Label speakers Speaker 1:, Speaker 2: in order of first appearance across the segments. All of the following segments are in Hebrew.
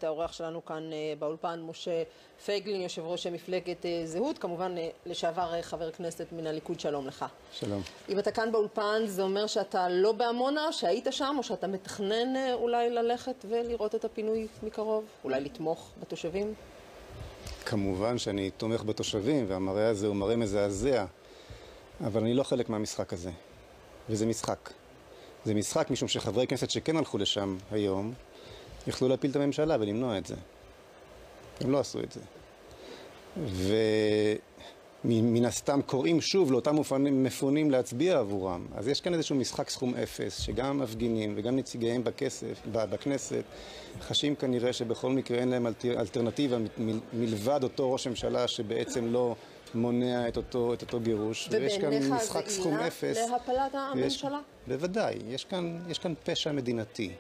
Speaker 1: האורח שלנו כאן באולפן, משה פייגלין, יושב ראש מפלגת זהות, כמובן לשעבר חבר כנסת מן הליכוד. שלום לך.
Speaker 2: שלום.
Speaker 1: אם אתה כאן באולפן, זה אומר שאתה לא בעמונה, שהיית שם, או שאתה מתכנן אולי ללכת ולראות את הפינוי מקרוב? אולי לתמוך בתושבים?
Speaker 2: כמובן שאני תומך בתושבים, והמראה הזה הוא מראה מזעזע, אבל אני לא חלק מהמשחק הזה. וזה משחק. זה משחק משום שחברי כנסת שכן הלכו לשם היום, יכלו להפיל את הממשלה ולמנוע את זה. הם לא עשו את זה. ומן הסתם קוראים שוב לאותם מפונים להצביע עבורם. אז יש כאן איזשהו משחק סכום אפס, שגם מפגינים וגם נציגיהם בכנסת חשים כנראה שבכל מקרה אין להם אלטרנטיבה מלבד אותו ראש ממשלה שבעצם לא מונע את אותו גירוש.
Speaker 1: ויש כאן משחק סכום אפס. להפלת הממשלה?
Speaker 2: בוודאי. יש כאן פשע מדינתי.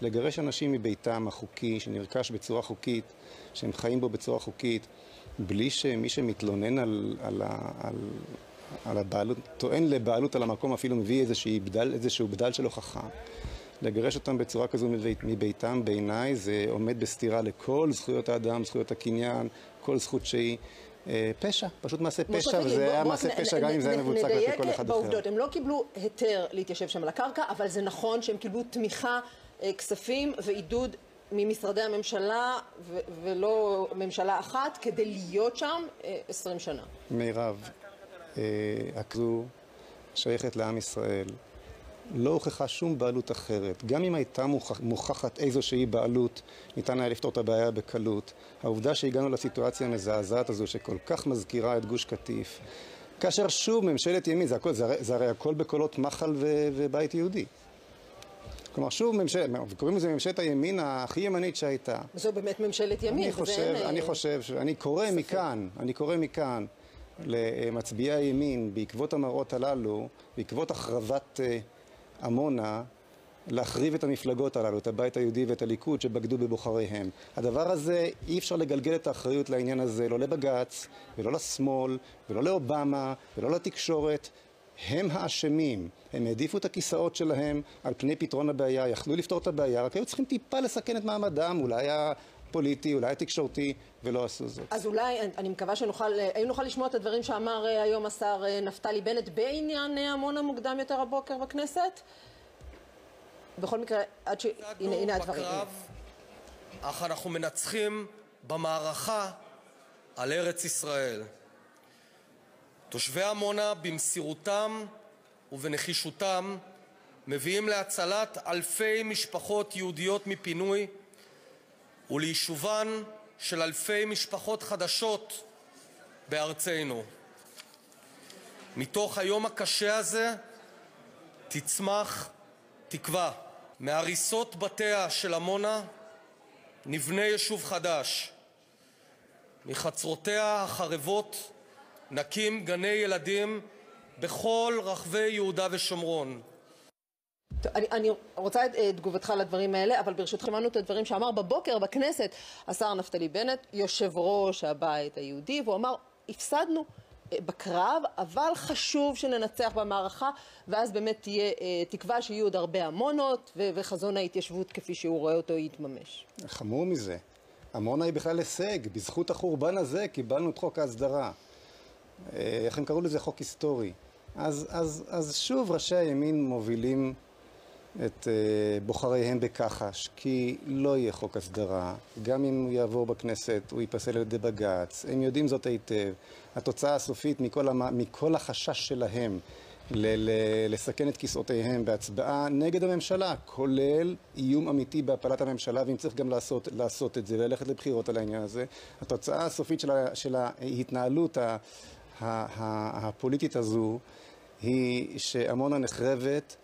Speaker 2: לגרש אנשים מביתם החוקי, שנרכש בצורה חוקית, שהם חיים בו בצורה חוקית, בלי שמי שמתלונן על הבעלות, טוען לבעלות על המקום, אפילו מביא איזשהו בדל של הוכחה. לגרש אותם בצורה כזו מביתם, בעיניי, זה עומד בסתירה לכל זכויות האדם, זכויות הקניין, כל זכות שהיא פשע, פשוט מעשה פשע, וזה היה מעשה פשע גם אם זה היה מבוצע כלפי כל אחד אחר.
Speaker 1: בעובדות, הם לא קיבלו היתר להתיישב שם על הקרקע, אבל זה נכון שהם קיבלו תמיכה, כספים ועידוד ממשרדי הממשלה ולא ממשלה אחת כדי להיות שם 20 שנה.
Speaker 2: מירב, הכזו שייכת לעם ישראל, לא הוכחה שום בעלות אחרת. גם אם הייתה מוכחת איזושהי בעלות, ניתן היה לפתור את הבעיה בקלות. העובדה שהגענו לסיטואציה המזעזעת הזו שכל כך מזכירה את גוש קטיף, כאשר שוב ממשלת ימין, זה הרי הכל בקולות מחל ובית יהודי. כלומר, שוב וקוראים לזה ממשלת הימין הכי ימנית שהייתה.
Speaker 1: זו באמת ממשלת ימין.
Speaker 2: אני קורא מכאן למצביעי הימין, בעקבות המראות הללו, בעקבות החרבת עמונה, להחריב את המפלגות הללו, את הבית היהודי ואת הליכוד שבגדו בבוחריהם. הדבר הזה, אי אפשר לגלגל את האחריות לעניין הזה, לא לבג"ץ, ולא לשמאל, ולא לאובמה, ולא לתקשורת. הם האשמים, הם העדיפו את הכיסאות שלהם על פני פתרון הבעיה, יכלו לפתור את הבעיה, רק היו צריכים טיפה לסכן את מעמדם, אולי הפוליטי, אולי התקשורתי, ולא עשו זאת.
Speaker 1: אז אולי, אני מקווה נוכל לשמוע את הדברים שאמר היום השר נפתלי בנט בעניין עמונה מוקדם יותר הבוקר בכנסת. בכל מקרה, עד הנה הדברים.
Speaker 3: בקרב, אך אנחנו מנצחים במערכה על ארץ ישראל. תושבי עמונה במסירותם ובנחישותם מביאים להצלת אלפי משפחות יהודיות מפינוי וליישובן של אלפי משפחות חדשות בארצנו. מתוך היום הקשה הזה תצמח תקווה. מהריסות בתיה של עמונה נבנה יישוב חדש. מחצרותיה החרבות נקים גני ילדים בכל רחבי יהודה ושומרון.
Speaker 1: אני רוצה את תגובתך לדברים האלה, אבל ברשותך שמענו את הדברים שאמר בבוקר בכנסת השר נפתלי בנט, יושב ראש הבית היהודי, והוא אמר, הפסדנו בקרב, אבל חשוב שננצח במערכה, ואז באמת תהיה תקווה שיהיו עוד הרבה עמונות, וחזון ההתיישבות כפי שהוא רואה אותו יתממש.
Speaker 2: חמור מזה. עמונה היא בכלל הישג. בזכות החורבן הזה קיבלנו את חוק ההסדרה. איך הם קראו לזה? חוק היסטורי. אז שוב ראשי הימין מובילים את בוחריהם בכחש, כי לא יהיה חוק הסדרה. גם אם הוא יעבור בכנסת, הוא ייפסל על ידי בג"ץ. הם יודעים זאת היטב. התוצאה הסופית מכל החשש שלהם לסכן את כיסאותיהם בהצבעה נגד הממשלה, כולל איום אמיתי בהפלת הממשלה, ואם צריך גם לעשות את זה וללכת לבחירות על העניין הזה. התוצאה הסופית של ההתנהלות הפוליטית הזו היא שעמונה נחרבת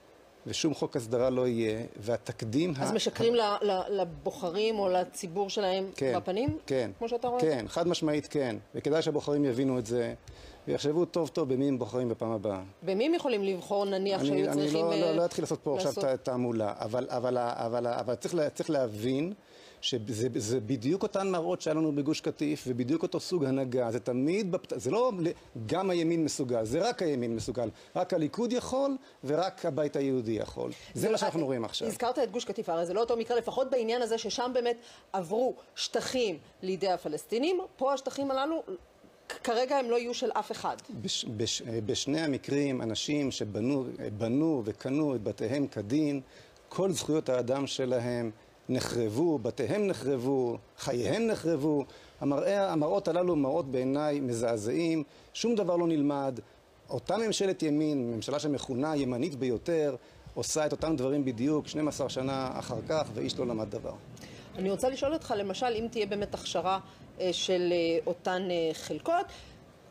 Speaker 2: ושום חוק הסדרה לא יהיה, והתקדים...
Speaker 1: אז משקרים לבוחרים או לציבור שלהם בפנים?
Speaker 2: כן,
Speaker 1: כמו שאתה רואה?
Speaker 2: כן, חד משמעית כן, וכדאי שהבוחרים יבינו את זה ויחשבו טוב טוב במי הם בוחרים בפעם הבאה.
Speaker 1: במי הם יכולים לבחור, נניח שהיו צריכים...
Speaker 2: אני לא אתחיל לעשות פה עכשיו תעמולה, אבל צריך להבין שזה בדיוק אותן מראות שהיה לנו בגוש קטיף, ובדיוק אותו סוג הנהגה. זה תמיד, זה לא גם הימין מסוגל, זה רק הימין מסוגל. רק הליכוד יכול, ורק הבית היהודי יכול. זה מה שאנחנו רואים עכשיו.
Speaker 1: הזכרת את גוש קטיף, הרי זה לא אותו מקרה, לפחות בעניין הזה ששם באמת עברו שטחים לידי הפלסטינים, פה השטחים הללו, כרגע הם לא יהיו של אף אחד.
Speaker 2: בשני המקרים, אנשים שבנו וקנו את בתיהם כדין, כל זכויות האדם שלהם נחרבו, בתיהם נחרבו, חייהם נחרבו. המראות הללו מראות בעיניי מזעזעים, שום דבר לא נלמד. אותה ממשלת ימין, ממשלה שמכונה ימנית ביותר, עושה את אותם דברים בדיוק 12 שנה אחר כך, ואיש לא למד דבר.
Speaker 1: אני רוצה לשאול אותך, למשל, אם תהיה באמת הכשרה של אותן חלקות,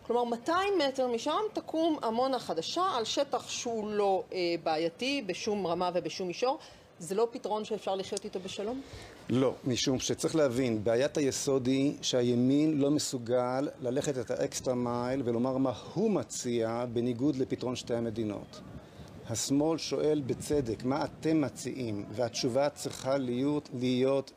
Speaker 1: כלומר 200 מטר משם תקום עמונה חדשה על שטח שהוא לא בעייתי בשום רמה ובשום מישור. זה לא פתרון שאפשר לחיות איתו בשלום?
Speaker 2: לא, משום שצריך להבין, בעיית היסוד היא שהימין לא מסוגל ללכת את האקסטרה מייל ולומר מה הוא מציע בניגוד לפתרון שתי המדינות. השמאל שואל בצדק, מה אתם מציעים? והתשובה צריכה להיות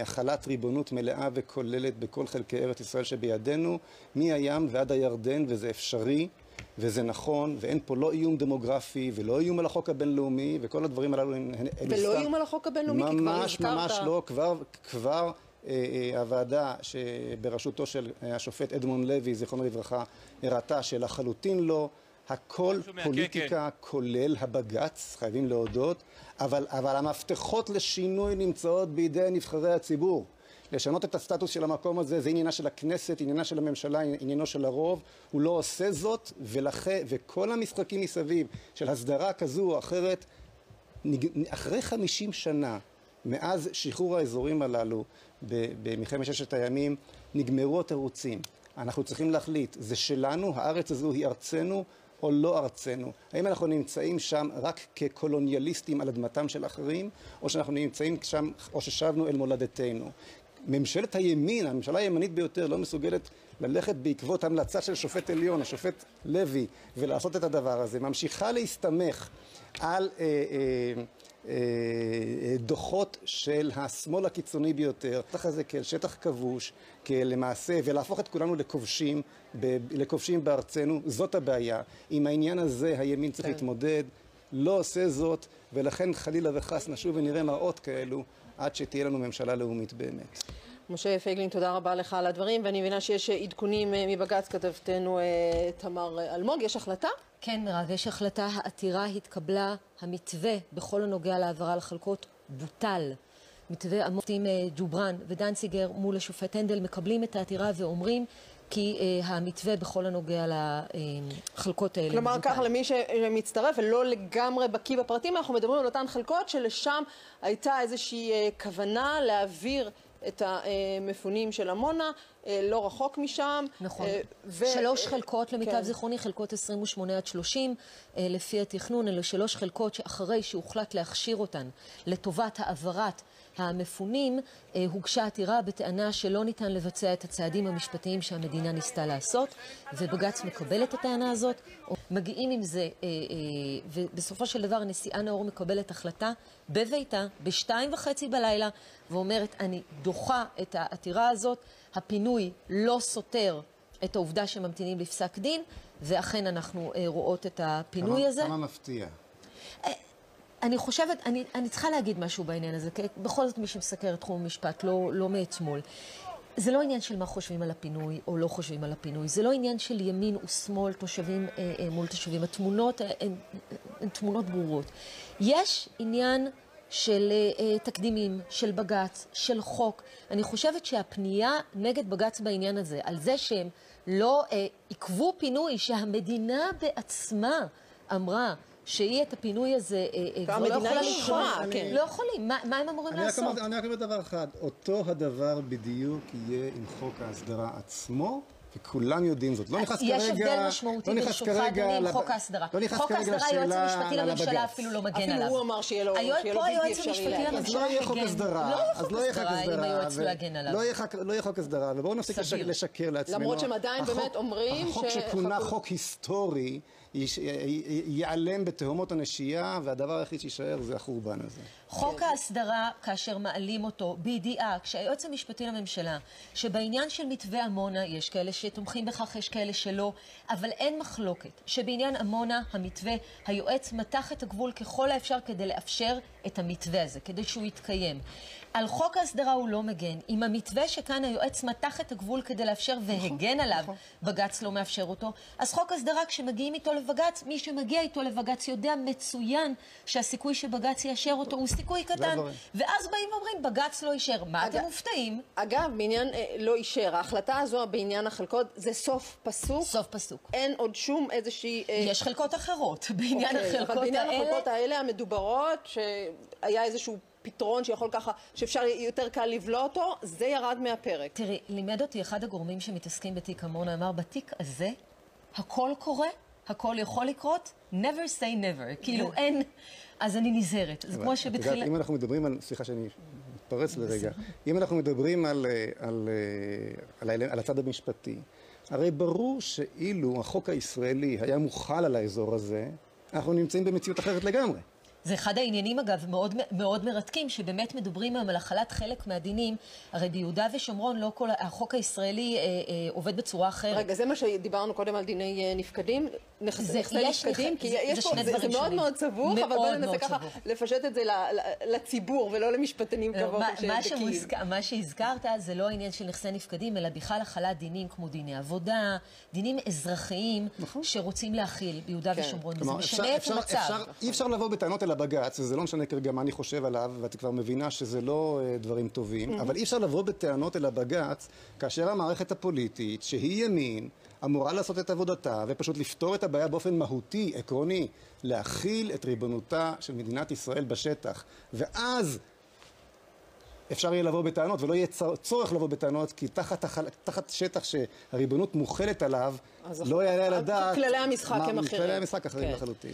Speaker 2: החלת ריבונות מלאה וכוללת בכל חלקי ארץ ישראל שבידינו, מהים ועד הירדן, וזה אפשרי. וזה נכון, ואין פה לא איום דמוגרפי, ולא איום על החוק הבינלאומי, וכל הדברים הללו הם
Speaker 1: ולא איום על החוק הבינלאומי, כי כבר הזכרת.
Speaker 2: ממש לא, כבר הוועדה שבראשותו של השופט אדמונד לוי, זיכרונו לברכה, הראתה שלחלוטין לא, הכל פוליטיקה, כולל הבג"ץ, חייבים להודות, אבל המפתחות לשינוי נמצאות בידי נבחרי הציבור. לשנות את הסטטוס של המקום הזה, זה עניינה של הכנסת, עניינה של הממשלה, עניינו של הרוב. הוא לא עושה זאת, וכל המשחקים מסביב של הסדרה כזו או אחרת, אחרי 50 שנה, מאז שחרור האזורים הללו במלחמת ששת הימים, נגמרו התירוצים. אנחנו צריכים להחליט, זה שלנו, הארץ הזו היא ארצנו או לא ארצנו? האם אנחנו נמצאים שם רק כקולוניאליסטים על אדמתם של אחרים, או שאנחנו נמצאים שם, או ששבנו אל מולדתנו? ממשלת הימין, הממשלה הימנית ביותר, לא מסוגלת ללכת בעקבות המלצה של שופט עליון, השופט לוי, ולעשות את הדבר הזה. ממשיכה להסתמך על דוחות של השמאל הקיצוני ביותר, שטח הזה כאל שטח כבוש, למעשה, ולהפוך את כולנו לכובשים בארצנו. זאת הבעיה. עם העניין הזה הימין צריך להתמודד, לא עושה זאת, ולכן חלילה וחס נשוב ונראה מראות כאלו, עד שתהיה לנו ממשלה לאומית באמת.
Speaker 1: משה פייגלין, תודה רבה לך על הדברים, ואני מבינה שיש עדכונים מבג"ץ, כתבתנו תמר אלמוג. יש החלטה?
Speaker 4: כן, מירב, יש החלטה. העתירה התקבלה, המתווה בכל הנוגע להעברה לחלקות בוטל. מתווה המופתים ג'ובראן ודנציגר מול השופט הנדל מקבלים את העתירה ואומרים כי המתווה בכל הנוגע לחלקות האלה.
Speaker 1: כלומר, ככה למי שמצטרף ולא לגמרי בקיא בפרטים, אנחנו מדברים על אותן חלקות שלשם הייתה איזושהי כוונה להעביר את המפונים של עמונה, לא רחוק משם.
Speaker 4: נכון. 3 חלקות למיטב זיכרוני, חלקות 28 עד 30, לפי התכנון, אלו 3 חלקות שאחרי שהוחלט להכשיר אותן לטובת העברת המפונים, הוגשה עתירה בטענה שלא ניתן לבצע את הצעדים המשפטיים שהמדינה ניסתה לעשות, ובג"ץ מקבל את הטענה הזאת. מגיעים עם זה, ובסופו של דבר נשיאה נאור מקבלת החלטה בביתה, ב2:30 בלילה, ואומרת, אני דוחה את העתירה הזאת, הפינוי לא סותר את העובדה שממתינים לפסק דין, ואכן אנחנו רואות את הפינוי הזה.
Speaker 2: כמה מפתיע.
Speaker 4: אני חושבת, אני צריכה להגיד משהו בעניין הזה, כי בכל זאת מי שמסקר את תחום המשפט לא מאתמול. זה לא עניין של מה חושבים על הפינוי או לא חושבים על הפינוי, זה לא עניין של ימין ושמאל, תושבים מול תושבים. התמונות הן תמונות ברורות. יש עניין של תקדימים, של בג"ץ, של חוק. אני חושבת שהפנייה נגד בג"ץ בעניין הזה, על זה שהם לא עיכבו פינוי, שהמדינה בעצמה אמרה שהיא את הפינוי הזה כבר לא יכולה לקרוא. לא יכולים. מה הם אמורים לעשות?
Speaker 2: אני רק אומר דבר אחד. אותו הדבר בדיוק יהיה עם חוק ההסדרה עצמו, וכולם יודעים זאת. לא נכנס כרגע...
Speaker 4: יש הבדל משמעותי ברשותך, אדוני, עם חוק ההסדרה.
Speaker 2: לא נכנס
Speaker 4: חוק
Speaker 2: כרגע
Speaker 4: ההסדרה, היועץ
Speaker 2: לשאלה
Speaker 4: המשפטי
Speaker 2: על
Speaker 4: לממשלה
Speaker 2: הבג"ץ.
Speaker 4: אפילו לא מגן עליו.
Speaker 1: אפילו הוא אמר שיהיה לו בלתי אפשרי להגן.
Speaker 2: אז לא יהיה חוק הסדרה.
Speaker 4: לא יהיה חוק הסדרה אם היועץ לא יגן עליו.
Speaker 2: לא יהיה חוק הסדרה, ובואו נפסיק לשקר לעצמנו.
Speaker 1: למרות שהם עדיין באמת אומרים
Speaker 2: החוק שכונה חוק היסטורי ייעלם בתהומות הנשייה, והדבר היחיד שישאר זה החורבן הזה.
Speaker 4: חוק ההסדרה, כאשר מעלים אותו בידיעה, כשהיועץ המשפטי לממשלה, שבעניין של מתווה עמונה, יש כאלה שתומכים בכך, יש כאלה שלא, אבל אין מחלוקת שבעניין עמונה, המתווה, היועץ מתח את הגבול ככל האפשר כדי לאפשר את המתווה הזה, כדי שהוא יתקיים. על חוק ההסדרה הוא לא מגן. עם המתווה שכאן היועץ מתח את הגבול כדי לאפשר והגן עליו, בג"ץ לא מאפשר אותו. אז חוק ההסדרה, כשמגיעים איתו לבג"ץ, מי שמגיע איתו לבג"ץ יודע מצוין שהסיכוי שבג"ץ יאשר אותו הוא סיכוי קטן. ואז באים ואומרים, בג"ץ לא אישר. מה אתם מופתעים?
Speaker 1: אגב, בעניין לא אישר. ההחלטה הזו בעניין החלקות זה סוף פסוק.
Speaker 4: סוף פסוק.
Speaker 1: אין עוד שום איזושהי...
Speaker 4: יש חלקות אחרות. בעניין
Speaker 1: החלקות האלה המדוברות, שהיה איזשהו פתרון שיכול ככה, שאפשר יותר קל לבלוע אותו, זה ירד מהפרק.
Speaker 4: תראי, לימד אותי אחד הגורמים שמתעסקים בתיק עמונה, אמר, בתיק הזה, הכל קורה, הכל יכול לקרות, never say never. כאילו אין, אז אני נזהרת. זה כמו שבתחילה...
Speaker 2: אם אנחנו מדברים על, סליחה שאני מתפרץ לרגע, אם אנחנו מדברים על הצד המשפטי, הרי ברור שאילו החוק הישראלי היה מוחל על האזור הזה, אנחנו נמצאים במציאות אחרת לגמרי.
Speaker 4: זה אחד העניינים, אגב, מאוד, מאוד מרתקים, שבאמת מדברים על החלת חלק מהדינים. הרי ביהודה ושומרון לא כל החוק הישראלי עובד בצורה אחרת.
Speaker 1: רגע, זה מה שדיברנו קודם על דיני נפקדים? נכסי נפקדים? כי יש פה, זה מאוד מאוד סבוך, אבל בואו ננסה ככה לפשט את זה לציבור ולא למשפטנים כמוך שבקיאים.
Speaker 4: מה שהזכרת זה לא העניין של נכסי נפקדים, אלא בכלל החלת דינים כמו דיני עבודה, דינים אזרחיים שרוצים להכיל ביהודה ושומרון. זה משנה את המצב.
Speaker 2: אי אפשר לבוא בטענות אל הבג"ץ, וזה לא משנה כרגע מה אני חושב עליו, ואת כבר מבינה שזה לא דברים טובים, אבל אי אפשר לבוא בטענות אל הבג"ץ, כאשר המערכת הפוליטית, שהיא ימין, אמורה לעשות את עבודתה, ופשוט לפתור את הבעיה באופן מהותי, עקרוני, להכיל את ריבונותה של מדינת ישראל בשטח. ואז אפשר יהיה לבוא בטענות, ולא יהיה צורך לבוא בטענות, כי תחת שטח שהריבונות מוחלת עליו, לא יעלה על הדעת.
Speaker 1: כללי המשחק הם אחרים.
Speaker 2: כללי המשחק אחרים לחלוטין.